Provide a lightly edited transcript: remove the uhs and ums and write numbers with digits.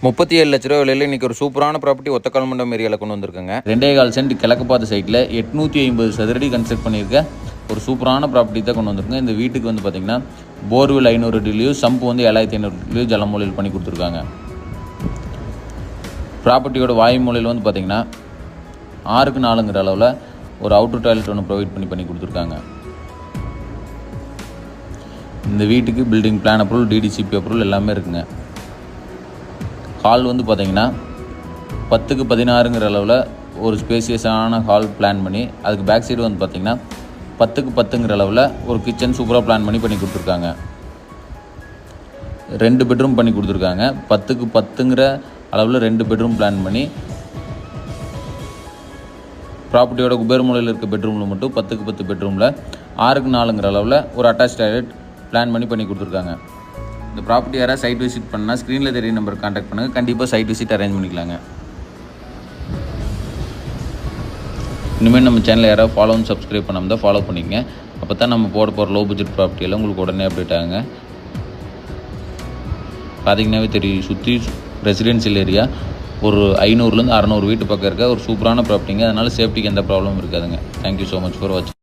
37 லட்ச ரூபா விலையில் இன்றைக்கி ஒரு சூப்பரான ப்ராப்பர்ட்டி ஒத்தக்கால் மண்டபம் ஏரியாவில் கொண்டு வந்திருக்குங்க. 2.25 சென்ட் கிழக்கு பார்த்த சைட்டில் 850 சதுரடி கன்ஸ்ட்ரக்ட் பண்ணியிருக்க ஒரு சூப்பரான ப்ராப்பர்ட்டி தான் கொண்டு வந்திருக்குங்க. இந்த வீட்டுக்கு வந்து பார்த்திங்கன்னா போர்வெல் 500 அடிலையும் சம்பு வந்து 7500 அடிலையும் ஜலமூலையில் பண்ணி கொடுத்துருக்காங்க. ப்ராப்பர்ட்டியோட வாயுமூலையில் வந்து பார்த்திங்கன்னா 6க்கு 4ங்கிற அளவில் ஒரு அவுட்டர் டாய்லெட் ஒன்று ப்ரொவைட் பண்ணி கொடுத்துருக்காங்க. இந்த வீட்டுக்கு building plan approval, DTCP approval எல்லாமே இருக்குங்க. ஹால் வந்து பார்த்திங்கன்னா 10க்கு 16ங்கிற அளவில் ஒரு ஸ்பேசியஸான ஹால் பிளான் பண்ணி, அதுக்கு பேக் சைடு வந்து பார்த்திங்கன்னா 10க்கு 10ங்கிற அளவில் ஒரு கிச்சன் சூப்பராக பிளான் பண்ணி கொடுத்துருக்காங்க. 2 பெட்ரூம் பண்ணி கொடுத்துருக்காங்க. 10க்கு 10ங்கிற அளவில் 2 பெட்ரூம் பிளான் பண்ணி, ப்ராப்பர்ட்டியோட குபேர் மூலையில் இருக்க பெட்ரூமில் மட்டும் 10க்கு 10 பெட்ரூமில் 6க்கு 4ங்கிற அளவில் ஒரு அட்டாச் டாய்லெட் பிளான் பண்ணி கொடுத்துருக்காங்க. இந்த ப்ராப்பர்ட்டி யாராவது சைட் விசிட் பண்ணால் ஸ்க்ரீனில் தெரிய நம்பர் கான்டாக்ட் பண்ணுங்கள். கண்டிப்பாக சைட் விசிட் அரேஞ்ச் பண்ணிக்கலாங்க. இனிமேல் நம்ம சேனலில் யாராவது ஃபாலோ அண்ட் சப்ஸ்கிரைப் பண்ணாமல் தான் ஃபாலோ பண்ணிக்கங்க. அப்போ தான் நம்ம போகிற லோ பட்ஜெட் ப்ராப்பர்ட்டியெல்லாம் உங்களுக்கு உடனே அப்டேட் ஆகுங்க. பார்த்திங்கனாவே தெரியும், சுற்றி ரெசிடென்ஷியல் ஏரியா ஒரு 500லேருந்து 600 வீட்டு பக்கம் இருக்க ஒரு சூப்பரான ப்ராப்பர்ட்டிங்க. அதனால் சேஃப்டிக்கு எந்த ப்ராப்ளமும் இருக்காதுங்க. தேங்க்யூ ஸோ மச் ஃபார் வாட்சிங்.